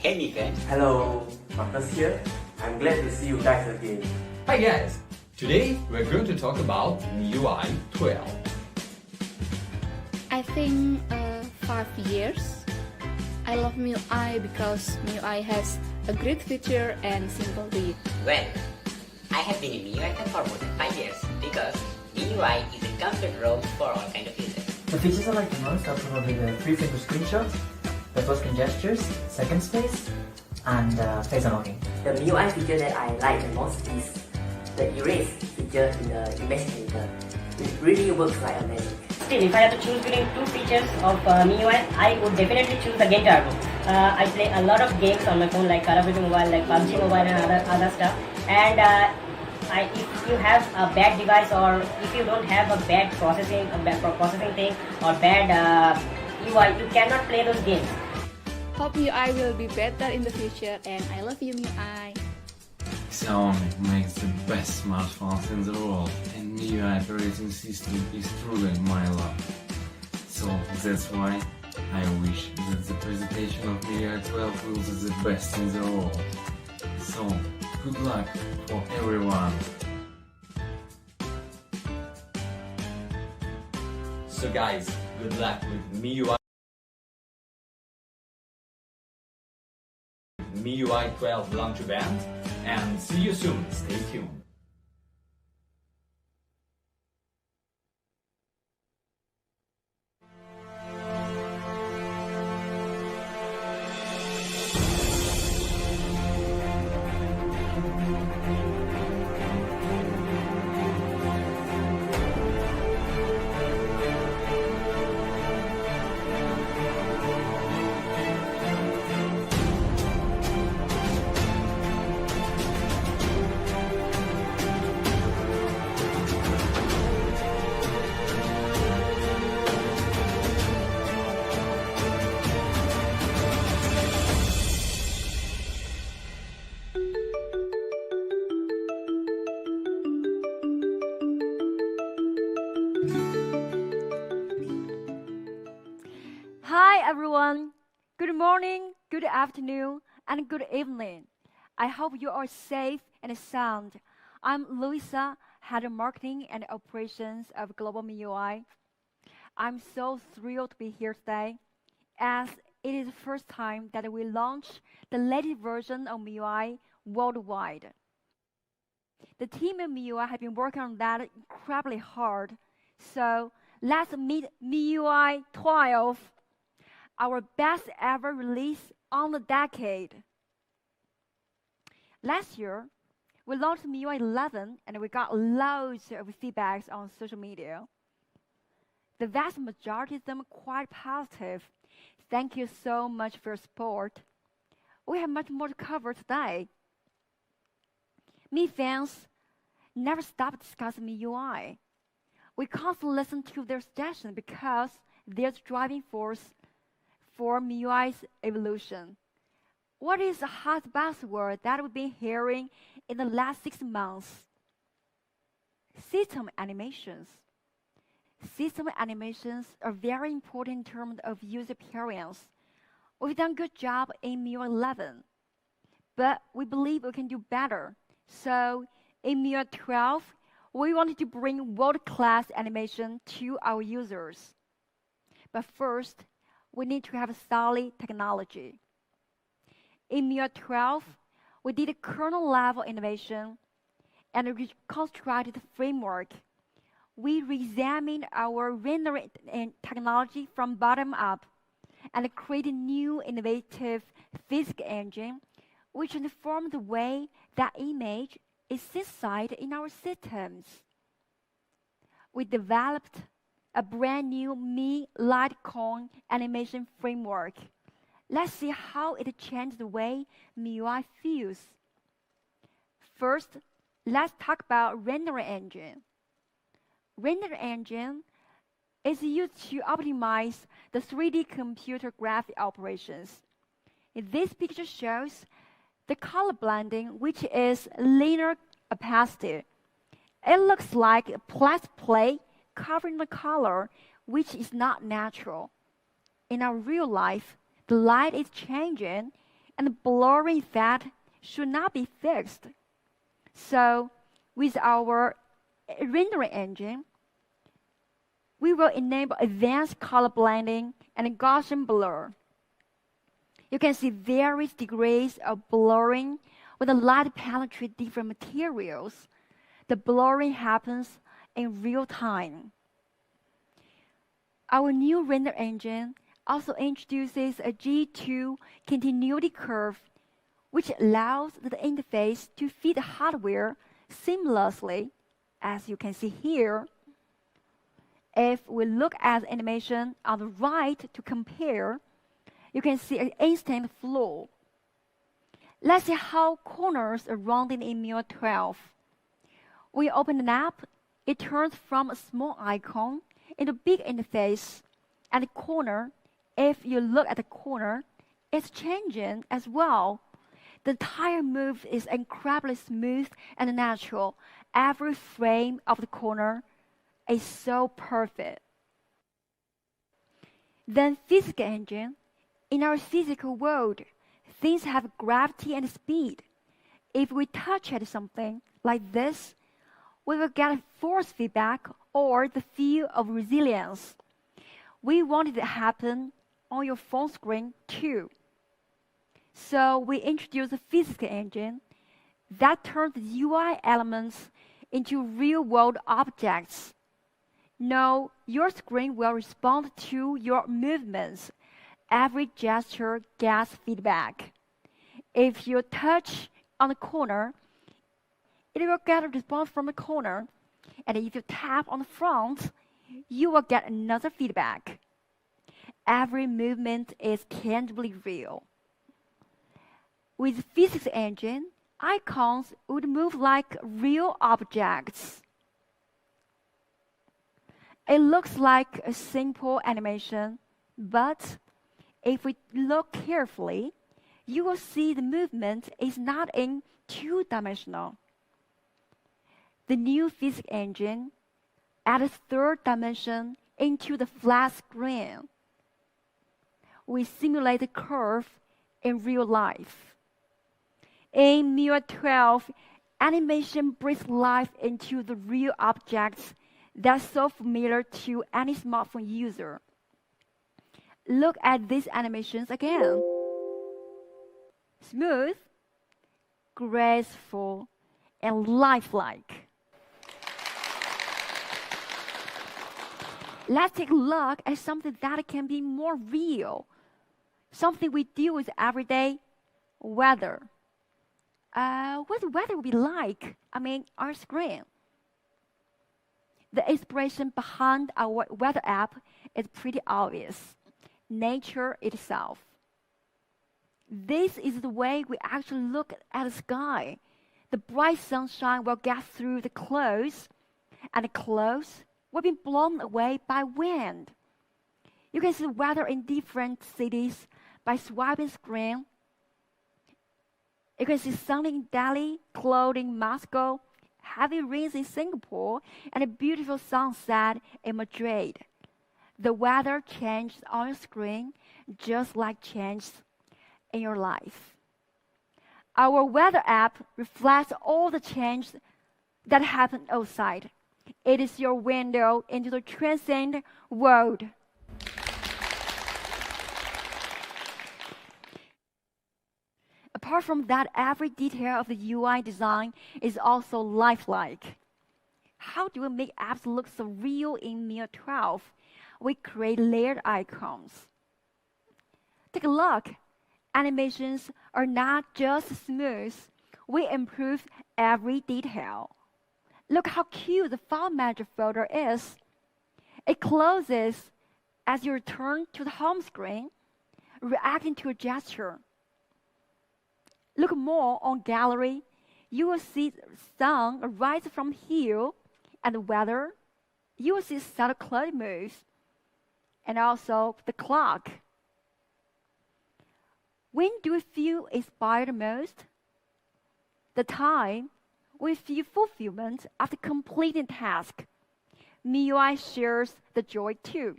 Hey Mika. Hello, Marcus here. I'm glad to see you guys again. Hi guys! Today we're going to talk about MIUI 12. I think 5 years. I love Miui because Miui has a great feature and simple to use. Well, I have been in MIUI for more than 5 years because MIUI is a comfort roam for all kind of users. The features I like the most are probably the 3-finger screenshots, the full-screen gestures, second space, and face unlocking. The MIUI feature that I like the most is the erase feature in the image editor. It really works like a magic. Still, if I have to choose between two features of MIUI, I would definitely choose the Game Turbo. I play a lot of games on my phone like Call of Duty Mobile, like PUBG Mobile and other stuff. And if you have a bad device or if you don't have a bad processing thing or bad UI, you cannot play those games. Hope Miui will be better in the future, and I love you, Miui. Xiaomi makes the best smartphones in the world, and MIUI operating system is truly my love. So that's why I wish that the presentation of MIUI 12 will be the best in the world. So good luck for everyone. So guys, good luck with MIUI 12 launch event, and see you soon. Stay tuned. Hi everyone, good morning, good afternoon, and good evening. I hope you are safe and sound. I'm Louisa, Head of Marketing and Operations of Global MIUI. I'm so thrilled to be here today, as it is the first time that we launch the latest version of MIUI worldwide. The team at MIUI have been working on that incredibly hard, so let's meet MIUI 12. Our best ever release on the decade. Last year, we launched MIUI 11 and we got loads of feedbacks on social media. The vast majority of them quite positive. Thank you so much for your support. We have much more to cover today. Mi fans never stop discussing MIUI. We constantly listen to their suggestions because they're the driving force for MIUI's evolution. What is the hot buzzword that we've been hearing in the last 6 months? System animations. System animations are very important in terms of user experience. We've done a good job in MIUI 11, but we believe we can do better. So in MIUI 12, we wanted to bring world-class animation to our users. But first, we need to have a solid technology. In MIUI 12, we did a kernel-level innovation and a reconstructed framework. We re-examined our rendering technology from bottom up and created a new innovative physics engine which informed the way that image is synthesized in our systems. We developed a brand new Mi Litecoin animation framework. Let's see how it changed the way MIUI feels. First, let's talk about rendering engine. Render engine is used to optimize the 3D computer graphic operations. This picture shows the color blending, which is linear opacity. It looks like a plastic plate covering the color, which is not natural. In our real life, the light is changing and the blurring effect should not be fixed. So, with our rendering engine, we will enable advanced color blending and Gaussian blur. You can see various degrees of blurring when the light penetrates different materials. The blurring happens in real time. Our new render engine also introduces a G2 continuity curve, which allows the interface to feed the hardware seamlessly, as you can see here. If we look at the animation on the right to compare, you can see an instant flow. Let's see how corners are rounded in Miui 12. When you open an app, it turns from a small icon into a big interface. At the corner, if you look at the corner, it's changing as well. The entire move is incredibly smooth and natural. Every frame of the corner is so perfect. Then physics engine. In our physical world, things have gravity and speed. If we touch at something like this, we will get a force feedback or the feel of resilience. We want it to happen on your phone screen too. So we introduced a physics engine that turns the UI elements into real-world objects. Now, your screen will respond to your movements. Every gesture gets feedback. If you touch on the corner, it will get a response from the corner. And if you tap on the front, you will get another feedback. Every movement is tangibly real. With the physics engine, icons would move like real objects. It looks like a simple animation, but if we look carefully, you will see the movement is not in two-dimensional. The new physics engine adds third dimension into the flat screen. We simulate the curve in real life. In Miui 12, animation breathes life into the real objects that's so familiar to any smartphone user. Look at these animations again. Smooth, graceful, and lifelike. Let's take a look at something that can be more real. Something we deal with every day, weather. What the weather will be like, our screen. The inspiration behind our weather app is pretty obvious. Nature itself. This is the way we actually look at the sky. The bright sunshine will get through the clouds, and the clouds will be blown away by wind. You can see the weather in different cities by swiping screen. You can see sun in Delhi, cloud in Moscow, heavy rains in Singapore, and a beautiful sunset in Madrid. The weather changes on your screen just like changes in your life. Our weather app reflects all the changes that happen outside. It is your window into the transcendent world. Apart from that, every detail of the UI design is also lifelike. How do we make apps look so real in Miui 12? We create layered icons. Take a look. Animations are not just smooth. We improve every detail. Look how cute the file manager folder is. It closes as you return to the home screen, reacting to a gesture. Look more on gallery. You will see the sun rise from hill, and the weather. You will see subtle cloud moves, and also the clock. When do we feel inspired most? The time we feel fulfillment after completing task. Miui shares the joy too.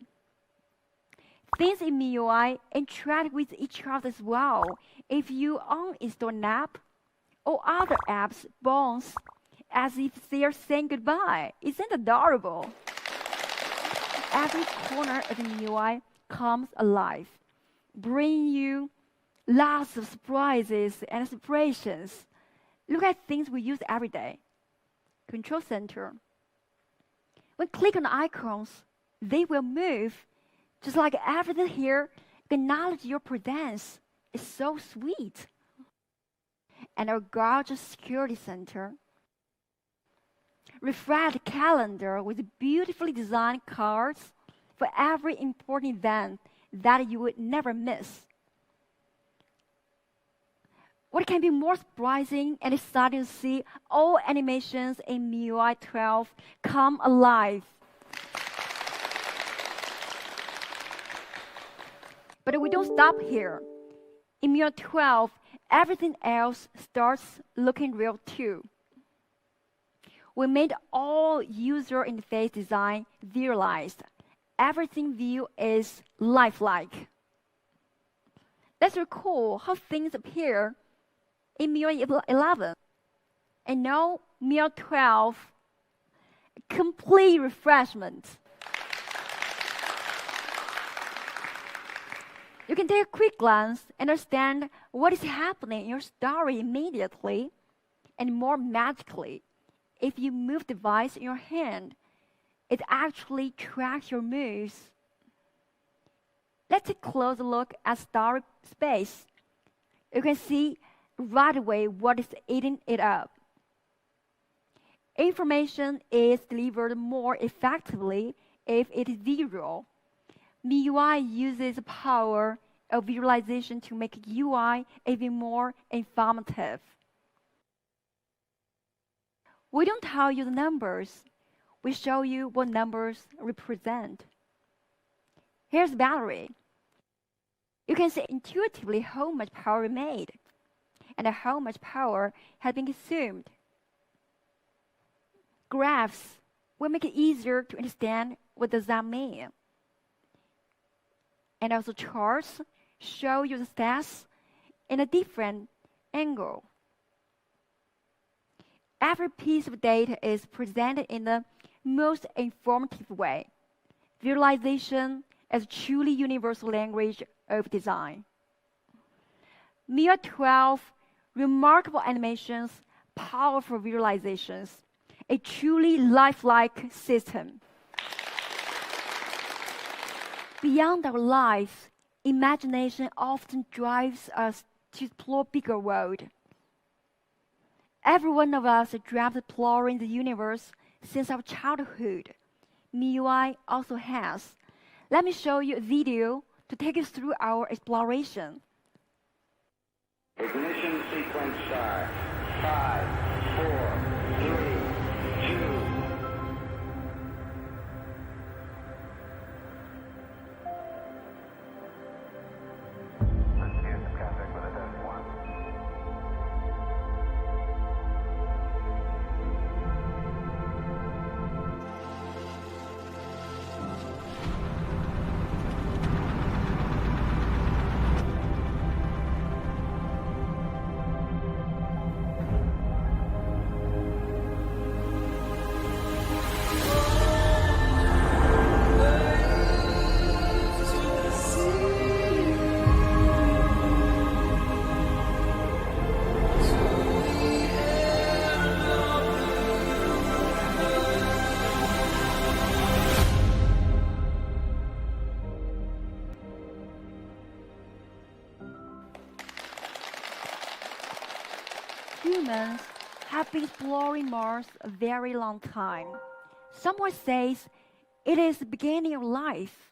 Things in MIUI interact with each other as well. If you uninstall an app, or other apps bounce as if they're saying goodbye. Isn't adorable? Every corner of the MIUI comes alive, bringing you lots of surprises and inspirations. Look at things we use every day. Control center. When click on icons, they will move. Just like everything here, acknowledge your presence. It's so sweet. And our gorgeous security center. Refresh calendar with beautifully designed cards for every important event that you would never miss. What can be more surprising and exciting to see all animations in MIUI 12 come alive. But we don't stop here. In MIUI 12, everything else starts looking real too. We made all user interface design visualized. Everything view is lifelike. Let's recall how things appear in MIUI 11. And now MIUI 12, complete refreshment. You can take a quick glance and understand what is happening in your story immediately and more magically. If you move the device in your hand, it actually tracks your moves. Let's take a closer look at story space. You can see right away what is eating it up. Information is delivered more effectively if it is visual. MIUI uses the power of visualization to make UI even more informative. We don't tell you the numbers. We show you what numbers represent. Here's the battery. You can see intuitively how much power we made and how much power has been consumed. Graphs will make it easier to understand what does that mean. And also charts show you the stats in a different angle. Every piece of data is presented in the most informative way. Visualization as a truly universal language of design. MIUI 12, remarkable animations, powerful visualizations, a truly lifelike system. Beyond our lives, imagination often drives us to explore bigger world. Every one of us dreamt of exploring the universe since our childhood. MIUI also has. Let me show you a video to take us through our exploration. Ignition sequence start. 5, 4, 3, 2. Humans have been exploring Mars a very long time. Someone says it is the beginning of life,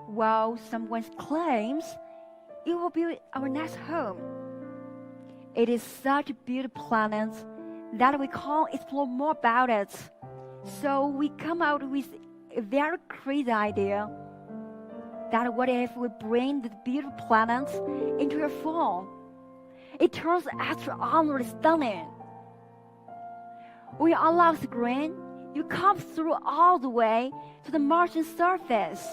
while someone claims it will be our next home. It is such a beautiful planet that we can't explore more about it. So we come out with a very crazy idea that what if we bring the beautiful planet into your phone? It turns extraordinarily stunning. When you unlock the screen, you come through all the way to the Martian surface.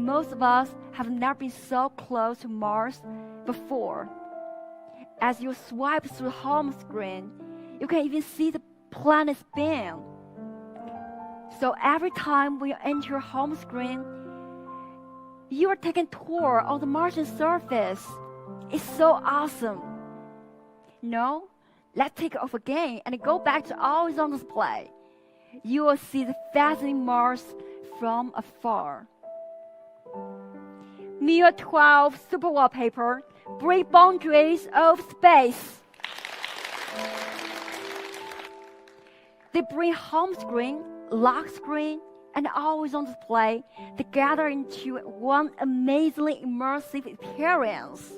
most of us have never been so close to Mars before. As you swipe through the home screen, you can even see the planet spin. So every time when you enter your home screen, you are taking a tour of the Martian surface. It's so awesome. No, let's take it off again and go back to always on display. You will see the fascinating Mars from afar. Miui 12 Super Wallpaper break boundaries of space. They bring home screen, lock screen, and always on display together into one amazingly immersive experience.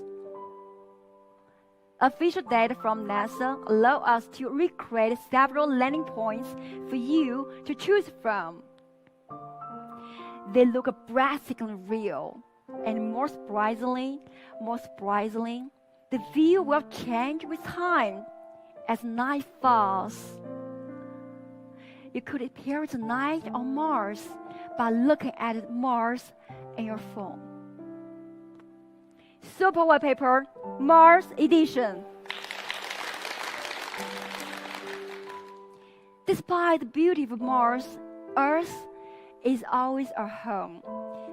Official data from NASA allow us to recreate several landing points for you to choose from. They look breathtakingly real, and more surprisingly, the view will change with time as night falls. You could experience the night on Mars by looking at Mars in your phone. Super Wallpaper Mars Edition. Despite the beauty of Mars, Earth is always our home.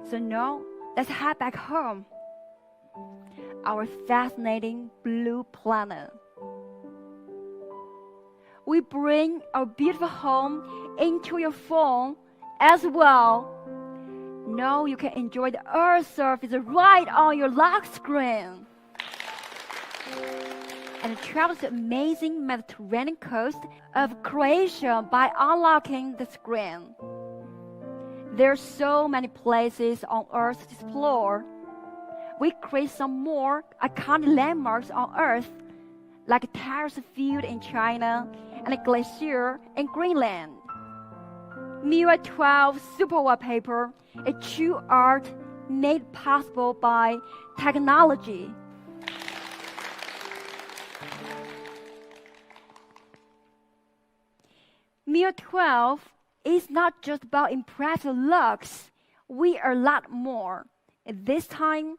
So now, let's head back home. Our fascinating blue planet. We bring our beautiful home into your phone as well. Now you can enjoy the Earth's surface right on your lock screen. And travel to the amazing Mediterranean coast of Croatia by unlocking the screen. There are so many places on Earth to explore. We create some more iconic landmarks on Earth, like a terrace field in China and a glacier in Greenland. Miui 12 Super Wallpaper, a true art made possible by technology. Miui 12 is not just about impressive looks. We are a lot more. At this time,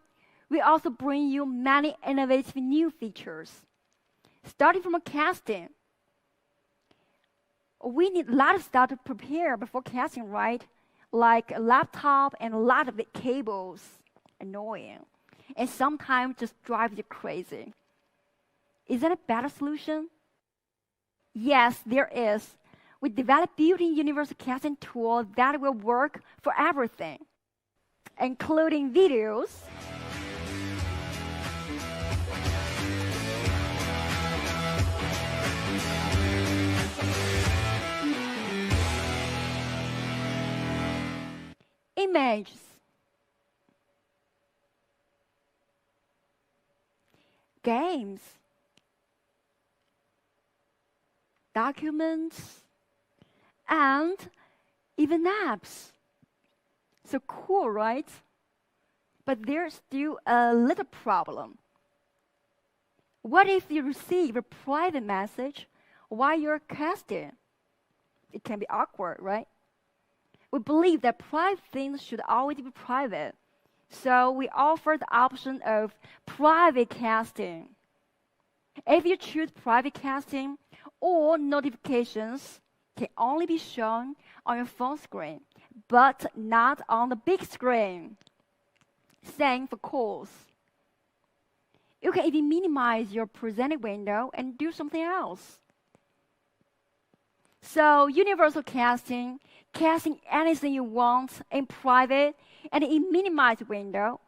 we also bring you many innovative new features. Starting from casting. We need a lot of stuff to prepare before casting, right? Like a laptop and a lot of cables. Annoying. And sometimes just drives you crazy. Is that a better solution? Yes, there is. We developed built-in universal casting tool that will work for everything, including videos, images, games, documents, and even apps. So cool, right? But there's still a little problem. What if you receive a private message while you're casting? It can be awkward, right? We believe that private things should always be private. So we offer the option of private casting. If you choose private casting, all notifications can only be shown on your phone screen, but not on the big screen. Same for calls. You can even minimize your presented window and do something else. So universal casting, casting anything you want in private and in minimized window,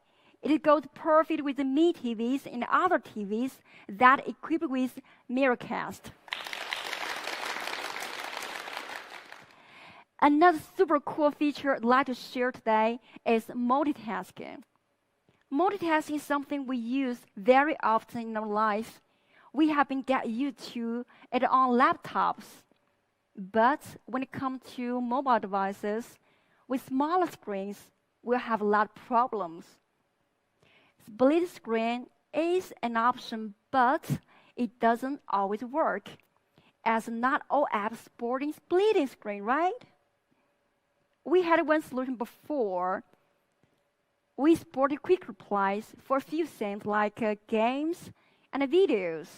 it goes perfect with the Mi TVs and other TVs that equipped with Mirrorcast. Another super cool feature I'd like to share today is multitasking. Multitasking is something we use very often in our life. We have been getting used to it on laptops. But when it comes to mobile devices, with smaller screens, we'll have a lot of problems. Split screen is an option, but it doesn't always work, as not all apps supporting splitting screen, right? We had one solution before, We support quick replies for a few things like games and videos.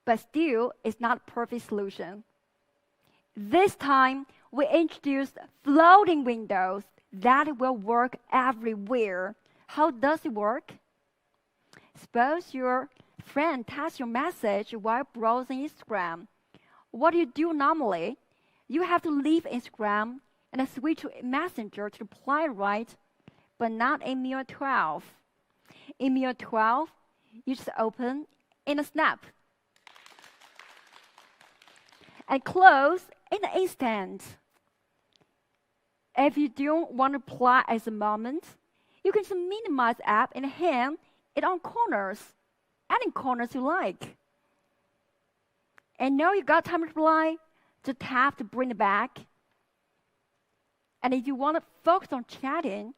But still, it's not a perfect solution. This time, we introduced floating windows that will work everywhere. How does it work? Suppose your friend types your message while browsing Instagram. What do you do normally? You have to leave Instagram and switch to Messenger to reply, right? But not in MIUI 12. In MIUI 12, you just open in a snap and close in an instant. If you don't want to reply at the moment, you can just minimize the app and hang it on corners, any corners you like. And now you got time to reply, just tap to bring it back. And if you want to focus on chatting,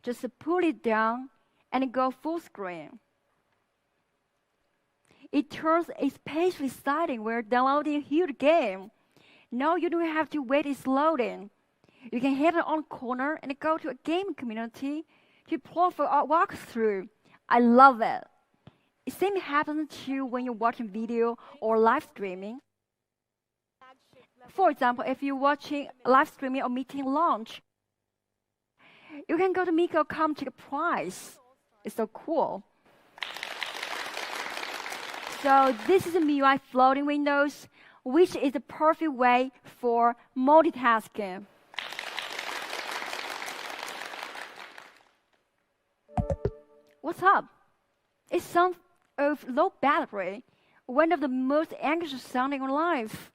just pull it down and go full screen. It turns especially exciting when downloading a huge game. Now you don't have to wait it's loading. You can hit it on a corner and go to a game community to play for a walkthrough. I love it. The same happens too when you're watching video or live streaming. For example, if you're watching live streaming or meeting launch, you can go to Miko.com to get a prize. It's so cool. So this is a MIUI floating windows, which is the perfect way for multitasking. What's up? It sounds of low battery, one of the most anxious sounding in life.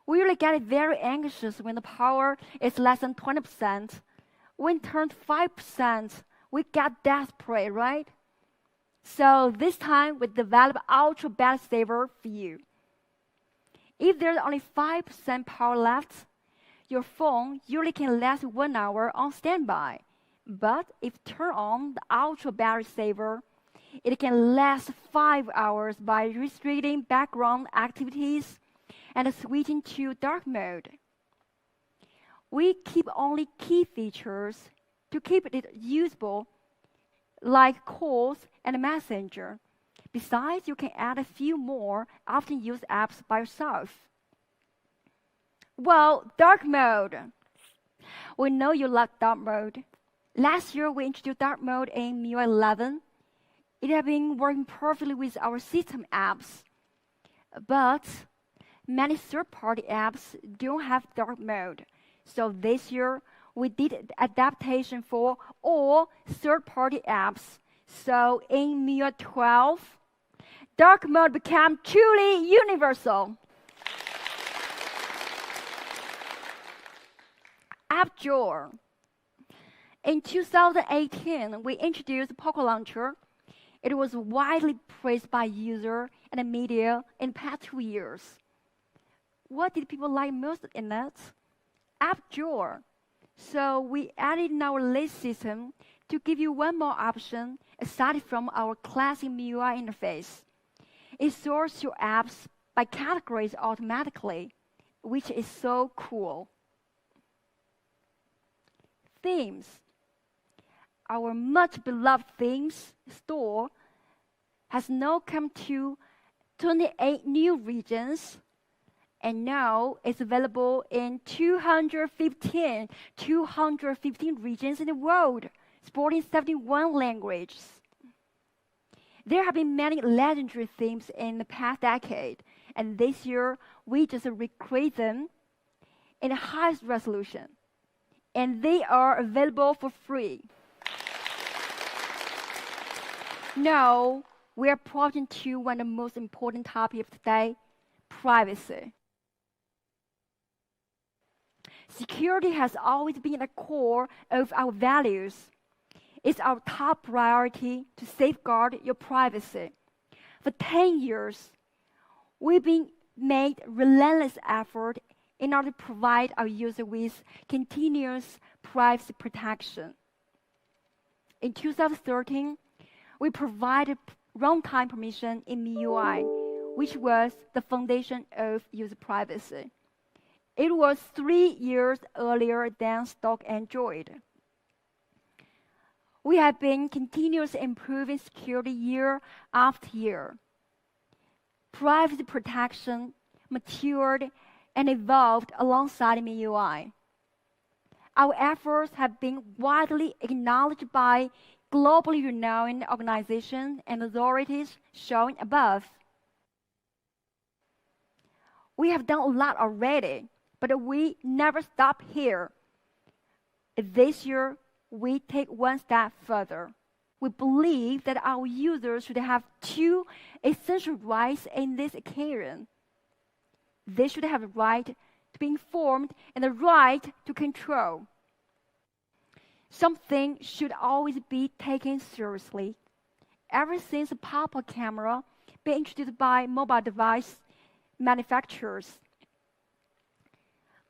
We really get very anxious when the power is less than 20%. When it turns 5%, we get desperate, right? So this time we develop Ultra Battery Saver for you. If there's only 5% power left, your phone usually can last 1 hour on standby. But if turn on the Ultra Battery Saver, it can last 5 hours by restricting background activities and switching to dark mode. We keep only key features to keep it usable, like calls and messenger. Besides, you can add a few more often used apps by yourself. Well, dark mode. We know you love dark mode. Last year, we introduced dark mode in MIUI 11. It has been working perfectly with our system apps. But many third-party apps don't have dark mode. So this year, we did adaptation for all third-party apps. So in MIUI 12, dark mode became truly universal. App Drawer. In 2018, we introduced Poco Launcher. It was widely praised by users and the media in the past 2 years. What did people like most in it? App Drawer. So we added in our list system to give you one more option aside from our classic MIUI interface. It sorts your apps by categories automatically, which is so cool. Themes. Our much beloved themes store has now come to 28 new regions, and now it's available in 215 regions in the world, supporting 71 languages. There have been many legendary themes in the past decade, and this year we just recreate them in the highest resolution, and they are available for free. Now, we are approaching to one of the most important topics of today, privacy. Security has always been at the core of our values. It's our top priority to safeguard your privacy. For 10 years, we've been made relentless effort in order to provide our users with continuous privacy protection. In 2013, we provided runtime permission in MIUI, which was the foundation of user privacy. It was 3 years earlier than stock Android. We have been continuously improving security year after year. Privacy protection matured and evolved alongside MIUI. Our efforts have been widely acknowledged by globally renowned organizations and authorities shown above. We have done a lot already, but we never stop here. This year, we take one step further. We believe that our users should have two essential rights in this occasion. They should have the right to be informed and the right to control. Something should always be taken seriously. Ever since the pop-up camera being introduced by mobile device manufacturers,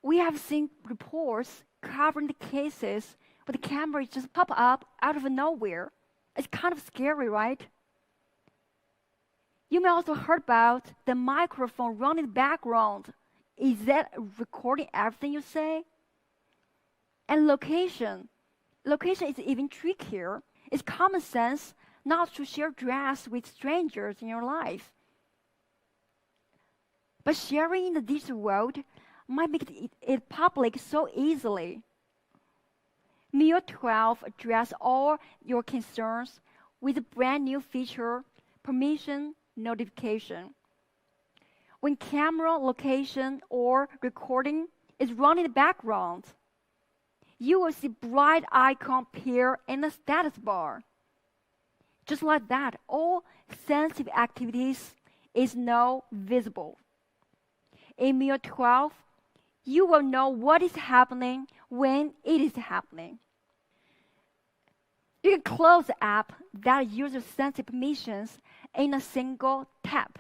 we have seen reports covering the cases where the camera just pop up out of nowhere. It's kind of scary, right? You may also heard about the microphone running in the background. Is that recording everything you say? And location. Location is even trickier. It's common sense not to share dress with strangers in your life. But sharing in the digital world might make it public so easily. MIUI 12 addresses all your concerns with a brand new feature, permission notification. When camera, location, or recording is running in the background, you will see bright icon appear in the status bar. Just like that, all sensitive activities is now visible. In MIUI 12, you will know what is happening when it is happening. You can close the app that uses sensitive permissions in a single tap.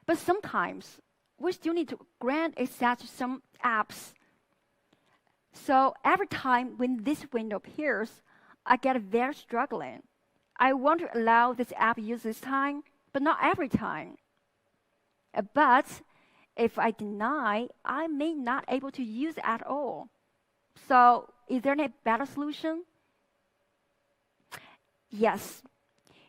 But sometimes, we still need to grant access to some apps. So every time when this window appears, I get very struggling. I want to allow this app use this time, but not every time. But if I deny, I may not able to use it at all. So is there a better solution? Yes.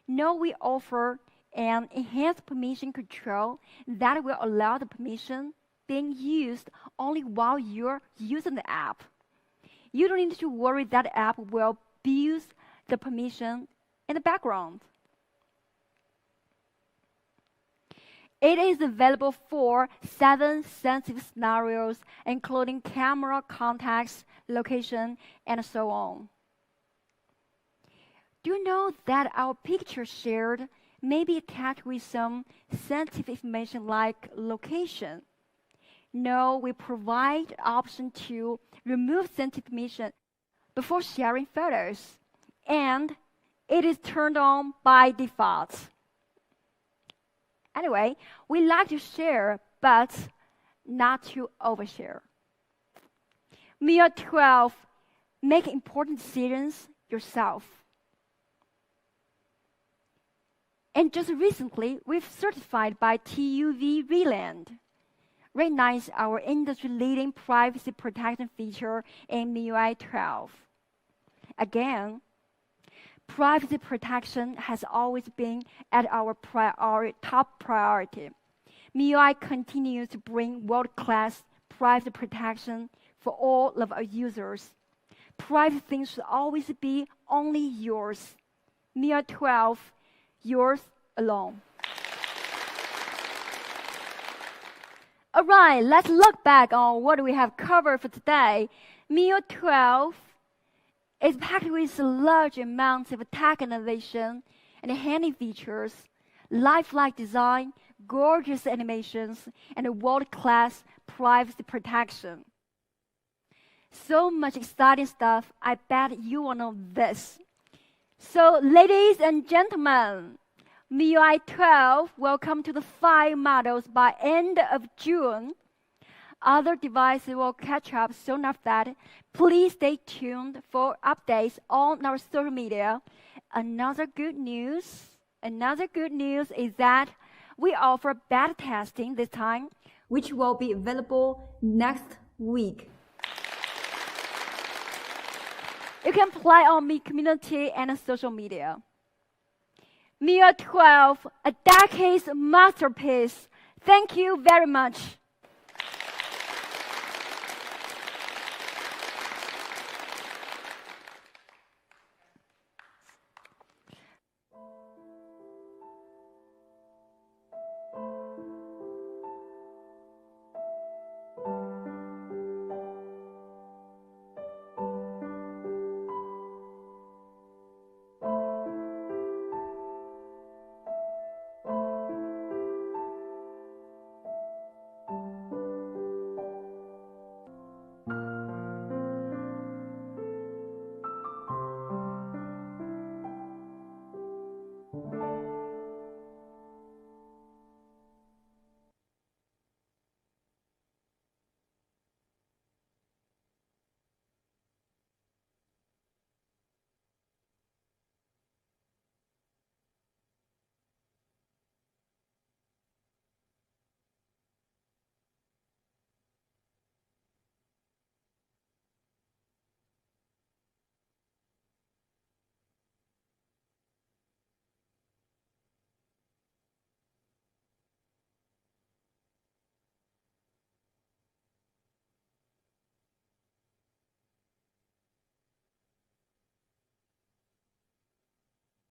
Now we offer an enhanced permission control that will allow the permission being used only while you're using the app. You don't need to worry that the app will abuse the permission in the background. It is available for 7 sensitive scenarios, including camera, contacts, location, and so on. Do you know that our picture shared may be attached with some sensitive information like location? No, we provide the option to remove sensitive information before sharing photos, and it is turned on by default. Anyway, we like to share, but not to overshare. MIUI 12, make important decisions yourself. And just recently, we've certified by TÜV Rheinland, recognize our industry-leading privacy protection feature in MIUI 12. Again, privacy protection has always been at our top priority. MIUI continues to bring world-class privacy protection for all of our users. Private things should always be only yours. MIUI 12, yours alone. All right, let's look back on what we have covered for today. MIUI 12 is packed with large amounts of tech innovation and handy features, lifelike design, gorgeous animations, and world-class privacy protection. So much exciting stuff, I bet you will know this. So, ladies and gentlemen, MIUI 12 will come to the 5 models by end of June. Other devices will catch up soon after that. Please stay tuned for updates on our social media. Another good news is that we offer beta testing this time, which will be available next week. you can play on Mi community and social media. MIUI 12, a decade's masterpiece. Thank you very much.